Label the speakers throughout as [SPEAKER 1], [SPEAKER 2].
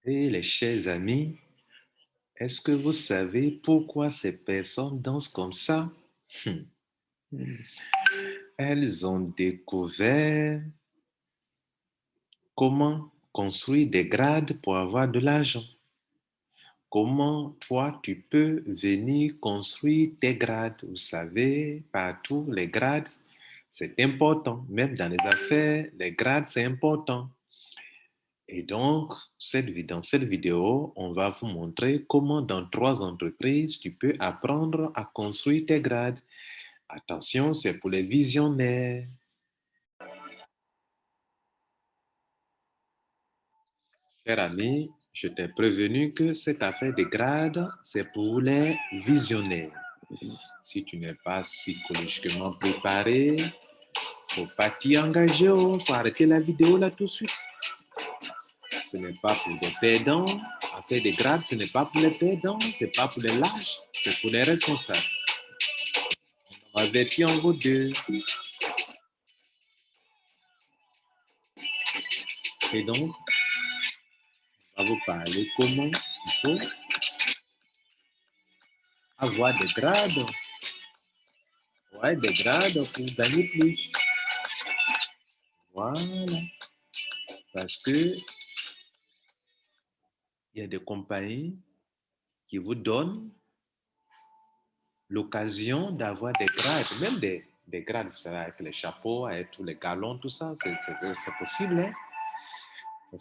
[SPEAKER 1] Et les chers amis, est-ce que vous savez pourquoi ces personnes dansent comme ça? Hmm. Elles ont découvert comment construire des grades pour avoir de l'argent. Comment toi, tu peux venir construire tes grades. Vous savez, partout, les grades, c'est important. Même dans les affaires, les grades, c'est important. Et donc, dans cette vidéo, on va vous montrer comment dans 3 entreprises, tu peux apprendre à construire tes grades. Attention, c'est pour les visionnaires. Cher ami, je t'ai prévenu que cette affaire des grades, c'est pour les visionnaires. Si tu n'es pas psychologiquement préparé, faut pas t'y engager, faut arrêter la vidéo là tout de suite. Ce n'est pas pour des perdants. Affaire des grades, ce n'est pas pour les perdants, c'est pas pour les lâches, c'est pour les responsables. On va avertir en vos deux. Et donc, on va vous parler comment il faut avoir des grades. Ouais, des grades pour gagner plus. Voilà. Parce que il y a des compagnies qui vous donnent l'occasion d'avoir des grades, même des grades, vous savez, avec les chapeaux, avec tous les galons, tout ça, c'est possible. Hein?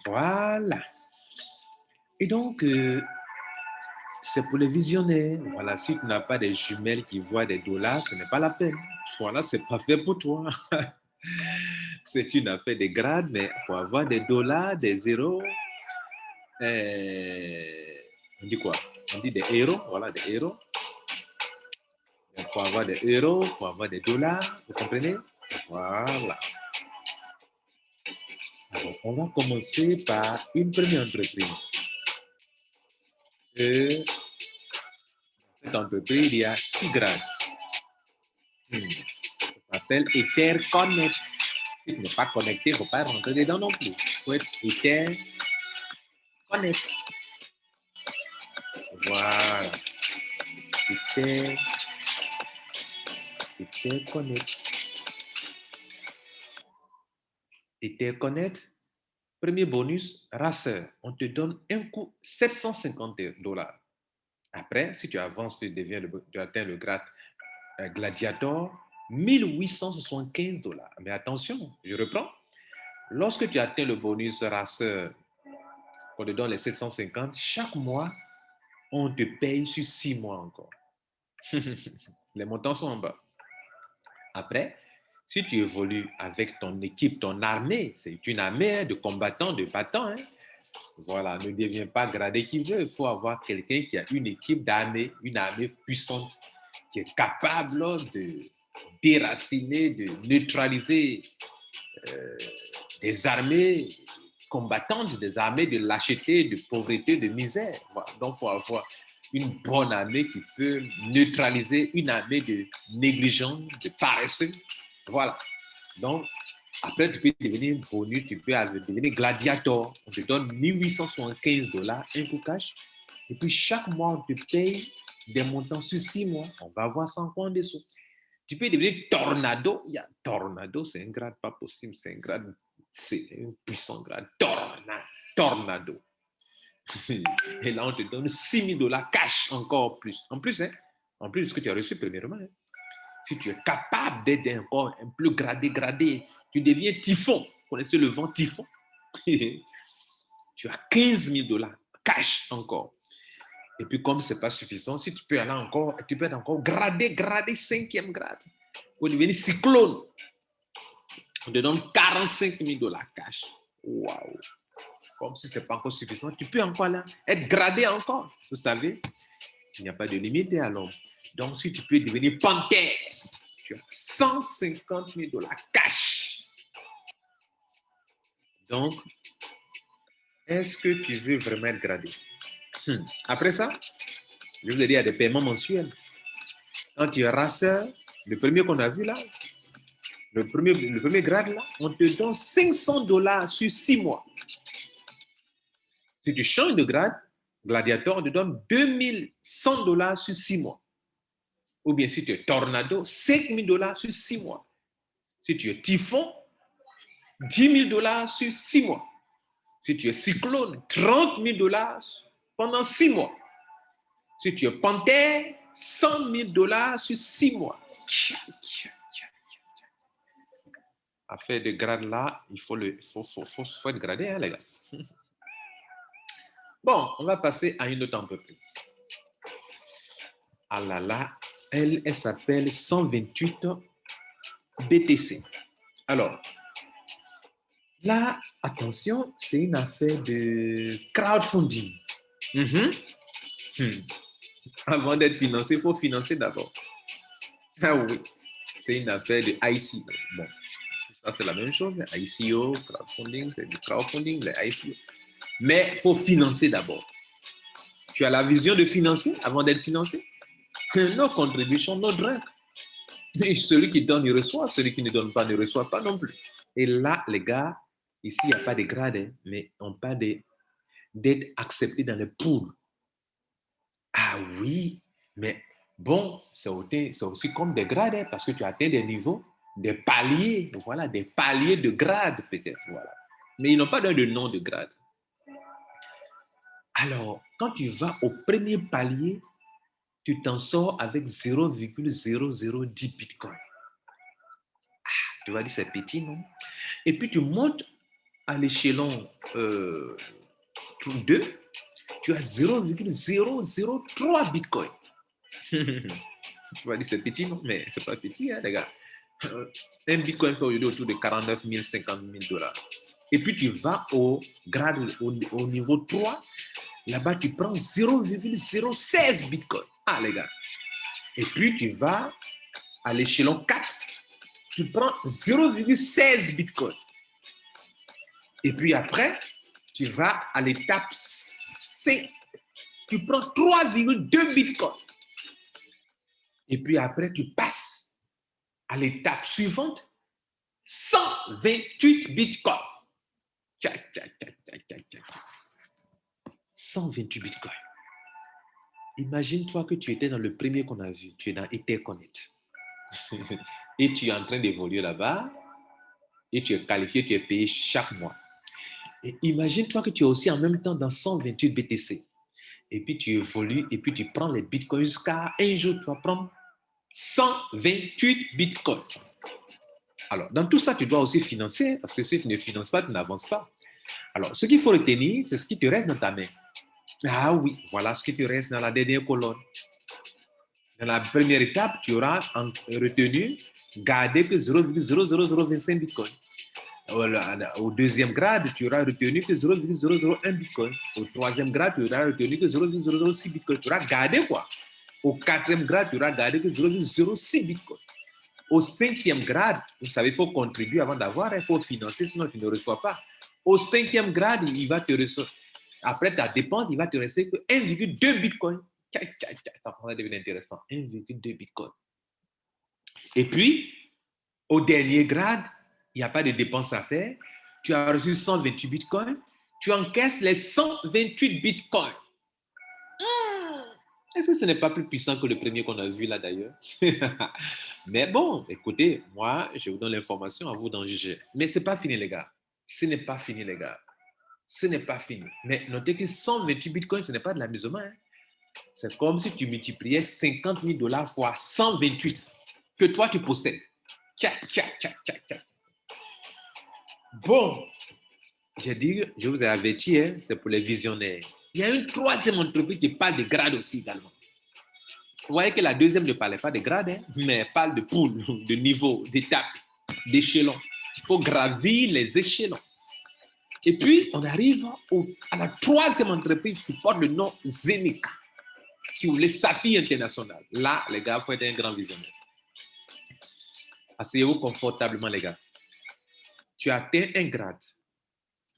[SPEAKER 1] Voilà. Et donc, c'est pour les visionnaires. Voilà, si tu n'as pas des jumelles qui voient des dollars, ce n'est pas la peine. Voilà, c'est pas fait pour toi. C'est une affaire de grades, mais pour avoir des dollars, des zéros, on dit quoi? On dit des héros, voilà, des héros. Pour avoir des euros, pour avoir des dollars, vous comprenez? Voilà. Alors, on va commencer par une première entreprise. Et cette entreprise, il y a 6 grades. Ça s'appelle Etherconnect. Si tu n'es pas connecté, il ne faut pas rentrer dedans non plus. Il faut être Etherconnect. Voilà. Etherconnect. Etherconnect, premier bonus, racer. On te donne un coup 750 $. Après, si tu avances, tu atteins le grade Gladiator, 1875 $. Mais attention, je reprends. Lorsque tu atteins le bonus racer, on te donne les 750, chaque mois, on te paye sur 6 mois encore. Les montants sont en bas. Après, si tu évolues avec ton équipe, ton armée, c'est une armée de combattants, de battants, hein. Voilà, ne deviens pas gradé qui veut. Il faut avoir quelqu'un qui a une équipe d'armée, une armée puissante, qui est capable de déraciner, de neutraliser des armées combattantes, des armées de lâcheté, de pauvreté, de misère. Voilà. Donc, il faut avoir une bonne armée qui peut neutraliser une armée de négligents, de paresseux. Voilà. Donc, après, tu peux devenir bonus, tu peux devenir gladiator. On te donne 1875 $, un coup cash. Et puis, chaque mois, on te paye des montants sur 6 mois. On va voir ça encore en dessous. Tu peux devenir tornado. Tornado, c'est un grade pas possible. C'est un grade, c'est un puissant grade. Tornado. Et là, on te donne 6 000 $ cash encore plus. En plus, hein, en plus de ce que tu as reçu premièrement. Hein. Si tu es capable d'être encore un peu gradé, tu deviens typhon. Vous connaissez le vent typhon? Tu as 15 000 $ cash encore. Et puis, comme ce n'est pas suffisant, si tu peux aller encore, tu peux être encore gradé 5e grade. Pour devenir cyclone, on te donne 45 000 $ cash. Waouh! Comme si ce n'était pas encore suffisant, tu peux encore là être gradé encore. Vous savez, il n'y a pas de limite à l'homme. Donc, si tu peux devenir panthère, tu as 150 000 $ cash. Donc, est-ce que tu veux vraiment être gradé? Après ça, je vous ai dit, il y a des paiements mensuels. Quand tu es racer, le premier qu'on a vu là, le premier grade là, on te donne 500 $ sur 6 mois. Si tu changes de grade, Gladiator, on te donne $2100 sur 6 mois. Ou bien si tu es Tornado, $5000 sur 6 mois. Si tu es Typhon, $10 000 sur 6 mois. Si tu es Cyclone, $30 000 pendant 6 mois. Si tu es Panthère, $100 000 sur 6 mois. Affaire de grade là, il faut être gradé, hein, les gars. Bon, on va passer à une autre entreprise. Ah là là, elle s'appelle 128 BTC. Alors, là, attention, c'est une affaire de crowdfunding. Avant d'être financé, il faut financer d'abord. Ah oui, c'est une affaire de ICO. Bon, ça c'est la même chose. ICO, crowdfunding, c'est du crowdfunding, les ICO. Mais il faut financer d'abord. Tu as la vision de financer avant d'être financé. Nos contributions, nos drinks. Et celui qui donne, il reçoit. Celui qui ne donne pas, ne reçoit pas non plus. Et là, les gars, ici, il n'y a pas de grade, hein, mais on parle d'être accepté dans les pools. Ah oui, mais bon, c'est aussi comme des grades, hein, parce que tu atteins des niveaux, des paliers, voilà, des paliers de grade peut-être, voilà. Mais ils n'ont pas de nom de grade. Alors, quand tu vas au premier palier, tu t'en sors avec 0,0010 Bitcoin. Ah, tu vas dire, c'est petit, non? Et puis, tu montes à l'échelon 2, tu as 0,003 Bitcoin. Tu vas dire, c'est petit, non? Mais c'est pas petit, hein, les gars. Un Bitcoin fait aujourd'hui autour de 49 000, 50 000 $. Et puis, tu vas au grade, au niveau 3. Là-bas, tu prends 0,016 Bitcoin. Ah, les gars. Et puis, tu vas à l'échelon 4. Tu prends 0,16 Bitcoin. Et puis après, tu vas à l'étape 5. Tu prends 3,2 Bitcoin. Et puis après, tu passes à l'étape suivante, 128 Bitcoin. 128 Bitcoin. Imagine-toi que tu étais dans le premier qu'on a vu. Tu es dans Etherconnect. Et tu es en train d'évoluer là-bas. Et tu es qualifié, tu es payé chaque mois. Et imagine-toi que tu es aussi en même temps dans 128 BTC. Et puis tu évolues et puis tu prends les bitcoins jusqu'à un jour, tu vas prendre 128 bitcoins. Alors, dans tout ça, tu dois aussi financer, parce que si tu ne finances pas, tu n'avances pas. Alors, ce qu'il faut retenir, c'est ce qui te reste dans ta main. Ah oui, voilà ce qui te reste dans la dernière colonne. Dans la première étape, tu auras retenu, garder que 0,00025 bitcoins. Au deuxième grade, tu auras retenu que 0,001 Bitcoin. Au troisième grade, tu auras retenu que 0,006 Bitcoin. Tu auras gardé quoi? Au quatrième grade, tu auras gardé que 0,06 Bitcoin. Au cinquième grade, vous savez, il faut contribuer avant d'avoir, il faut financer, sinon tu ne reçois pas. Au cinquième grade, il va te recevoir. Après ta dépense, il va te rester que 1,2 Bitcoin. Ça va devenir intéressant. 1,2 Bitcoin. Et puis, au dernier grade, il n'y a pas de dépenses à faire. Tu as reçu 128 bitcoins. Tu encaisses les 128 bitcoins. Est-ce que ce n'est pas plus puissant que le premier qu'on a vu là d'ailleurs? Mais bon, écoutez, moi, je vous donne l'information, à vous d'en juger. Mais ce n'est pas fini, les gars. Ce n'est pas fini, les gars. Ce n'est pas fini. Mais notez que 128 bitcoins, ce n'est pas de l'amusement. Hein? C'est comme si tu multipliais 50 000 $ fois 128 que toi, tu possèdes. Bon, j'ai dit, je vous ai averti, hein, c'est pour les visionnaires. Il y a une troisième entreprise qui parle de grade aussi également. Vous voyez que la deuxième ne parlait pas de grade, hein, mais elle parle de pool, de niveau, d'étape, d'échelon. Il faut gravir les échelons. Et puis, on arrive à la troisième entreprise qui porte le nom Zeneca. Si vous voulez, Saphir International. Là, les gars, il faut être un grand visionnaire. Asseyez-vous confortablement, les gars. Tu atteins un grade.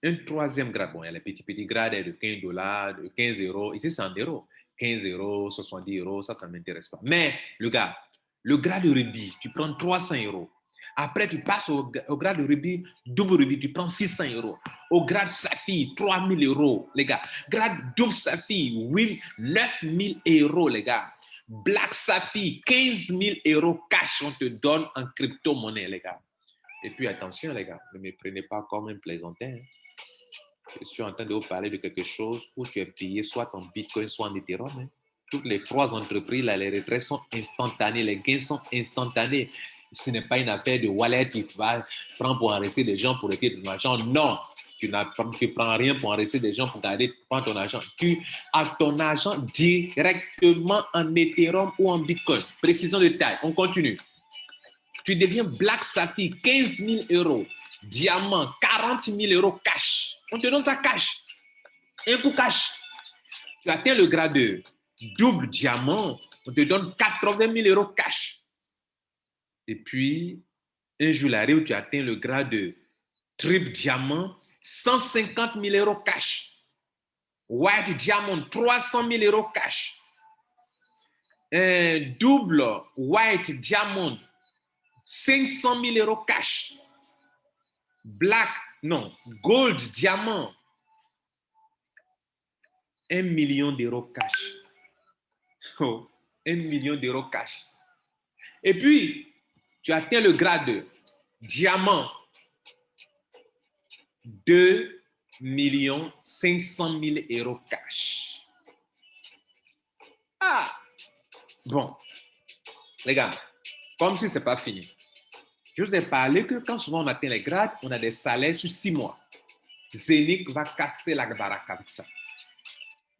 [SPEAKER 1] Un troisième grade, bon, il y a les petits grades de 15 $, de 15 €. Ici, c'est en euros. 15 €, 70 €, ça ne m'intéresse pas. Mais, le gars, le grade de rugby, tu prends 300 €. Après, tu passes au grade de rubis, double rubis, tu prends 600 euros. Au grade saphir, 3000 euros, les gars. Grade double saphir, 9000 euros, les gars. Black saphir, 15 000 euros cash, on te donne en crypto-monnaie, les gars. Et puis, attention, les gars, ne me prenez pas comme un plaisantin. Je suis en train de vous parler de quelque chose où tu es payé soit en Bitcoin, soit en Ethereum. Hein. Toutes les trois entreprises, là, les retraits sont instantanés, les gains sont instantanés. Ce n'est pas une affaire de wallet qui va prendre pour enregistrer des gens pour retirer ton argent. Non, tu ne prends rien pour enregistrer des gens pour garder prendre ton argent. Tu as ton argent directement en Ethereum ou en Bitcoin. Précision de taille. On continue. Tu deviens Black Saphir, 15 000 euros. Diamant, 40 000 euros cash. On te donne ta cash. Un coup cash. Tu atteins le grade de double diamant. On te donne 80 000 euros cash. Et puis, un jour arrive où tu atteins le grade de triple diamant, 150 000 euros cash. White diamond, 300 000 euros cash. Un double white diamond, 500 000 euros cash. Gold diamant, 1 million d'euros cash. Oh, 1 million d'euros cash. Et puis, tu atteins le grade de diamant, 2 500 000 euros cash. Ah! Bon, les gars, comme si ce n'est pas fini. Je vous ai parlé que quand souvent on atteint les grades, on a des salaires sur 6 mois. Zénith va casser la baraque avec ça.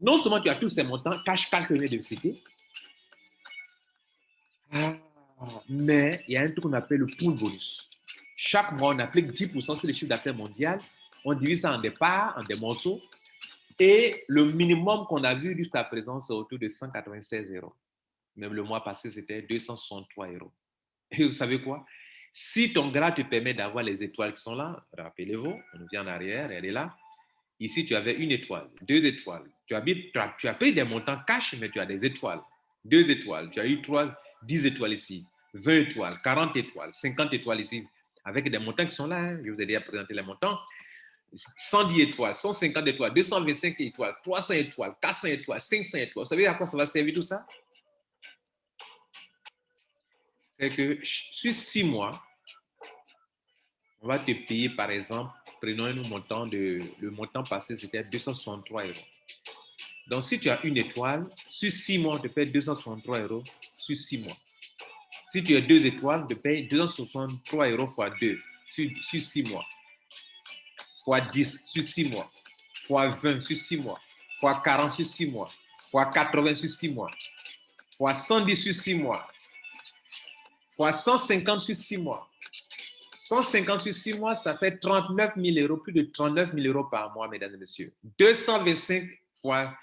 [SPEAKER 1] Non seulement tu as tous ces montants, cash que je viens de citer, mais il y a un truc qu'on appelle le pool bonus. Chaque mois, on applique 10% sur le chiffre d'affaires mondial. On divise ça en des parts, en des morceaux. Et le minimum qu'on a vu jusqu'à présent, c'est autour de 196 euros. Même le mois passé, c'était 263 euros. Et vous savez quoi? Si ton grade te permet d'avoir les étoiles qui sont là, rappelez-vous, on revient en arrière, elle est là. Ici, tu avais une étoile, 2 étoiles. Tu as payé des montants cash, mais tu as des étoiles. 2 étoiles. Tu as eu 10 étoiles ici, 20 étoiles, 40 étoiles, 50 étoiles ici, avec des montants qui sont là. Hein. Je vous ai déjà présenté les montants. 110 étoiles, 150 étoiles, 225 étoiles, 300 étoiles, 400 étoiles, 500 étoiles. Vous savez à quoi ça va servir tout ça? C'est que sur 6 mois, on va te payer, par exemple, prenons un montant le montant passé, c'était 263 euros. Donc, si tu as une étoile, sur 6 mois, on te paye 263 euros sur 6 mois. Si tu as 2 étoiles, on te paye 263 euros fois 2 sur 6 mois. Fois 10 sur 6 mois. Fois 20 sur 6 mois. Fois 40 sur 6 mois. Fois 80 sur 6 mois. Fois 110 sur 6 mois. Fois 150 sur 6 mois. 150 sur 6 mois, ça fait 39 000 euros, plus de 39 000 euros par mois, mesdames et messieurs. 225 fois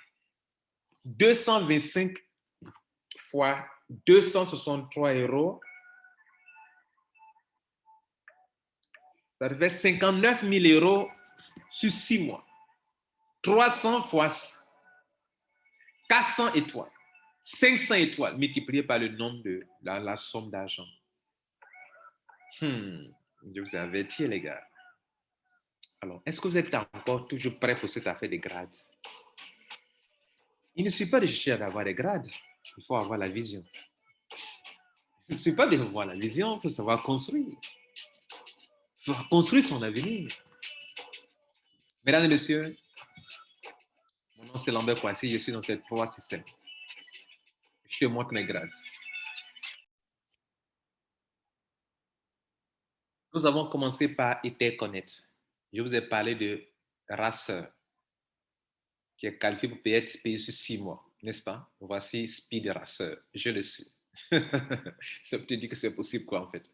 [SPEAKER 1] 263 euros, ça fait 59 000 euros sur 6 mois. 300 fois 400 étoiles, 500 étoiles multipliées par le nombre de la somme d'argent. Je vous ai averti, les gars. Alors, est-ce que vous êtes encore toujours prêts pour cette affaire des grades? Il ne suffit pas de chercher à avoir des grades, il faut avoir la vision. Il ne suffit pas de voir la vision, il faut savoir construire. Il faut construire son avenir. Mesdames et messieurs, mon nom c'est Lambert Kouassi, je suis dans cette 3 système. Je te montre mes grades. Nous avons commencé par Etherconnect. Je vous ai parlé de Racer, qui est qualifié pour payer sur 6 mois, n'est-ce pas? Voici Speed Racer, je le suis. Ça peut te dire que c'est possible quoi en fait.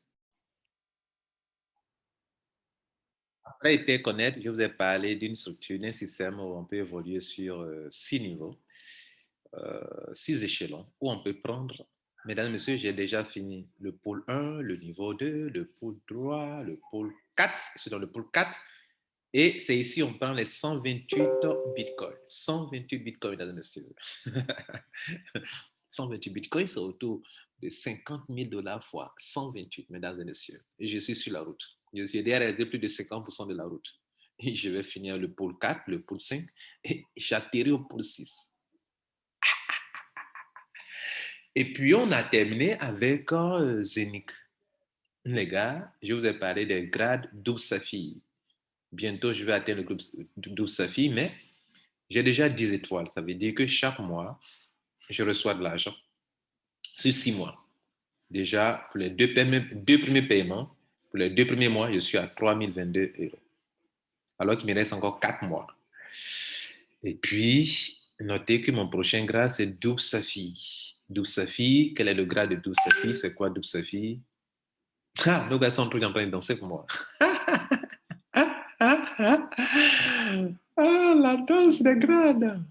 [SPEAKER 1] Après Etherconnect, je vous ai parlé d'une structure, d'un système où on peut évoluer sur 6 niveaux, 6 échelons, où on peut prendre, mesdames et messieurs, j'ai déjà fini le pôle 1, le niveau 2, le pôle 3, le pôle 4, c'est dans le pôle 4, et c'est ici on prend les 128 bitcoins. 128 bitcoins, mesdames et messieurs. 128 bitcoins, c'est autour de 50 000 $ fois 128, mesdames et messieurs. Et je suis sur la route. Je suis derrière plus de 50% de la route. Et je vais finir le pôle 4, le pôle 5, et j'atterris au pôle 6. Et puis, on a terminé avec Zénith. Les gars, je vous ai parlé des grades 12 Saphir. Bientôt, je vais atteindre le groupe 12 Saphir, mais j'ai déjà 10 étoiles. Ça veut dire que chaque mois, je reçois de l'argent sur 6 mois. Déjà, pour les deux premiers paiements, pour les 2 premiers mois, je suis à 3 022 €. Alors qu'il me reste encore 4 mois. Et puis, notez que mon prochain grade, c'est Double Saphir. Double Saphir, quel est le grade de Double Saphir? C'est quoi Double Saphir? Ah, nos gars sont tous en train de danser pour moi. Ah, la danse des grades.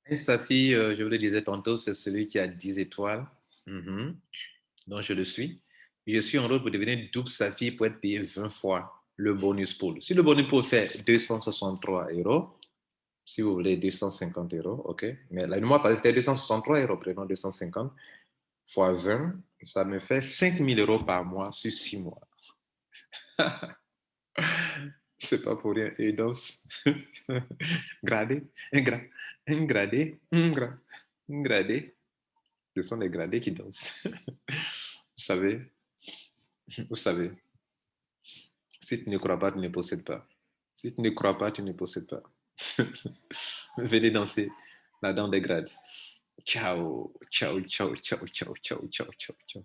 [SPEAKER 1] Un Saphir, je vous le disais tantôt, c'est celui qui a 10 étoiles. Donc, je le suis. Je suis en route pour devenir double Saphir pour être payé 20 fois le bonus pool. Si le bonus pool fait 263 €, si vous voulez 250 €, OK. Mais le mois passé, c'était 263 €, prenons 250 fois 20, ça me fait 5 000 € par mois sur 6 mois. C'est pas pour rien. Et danse. Gradé, gradé, gradé. Ce sont les gradés qui dansent. Vous savez, vous savez. Si tu ne crois pas, tu ne possèdes pas. Si tu ne crois pas, tu ne possèdes pas. Venez danser la danse des grades. Ciao, ciao, ciao, ciao, ciao, ciao, ciao, ciao, ciao.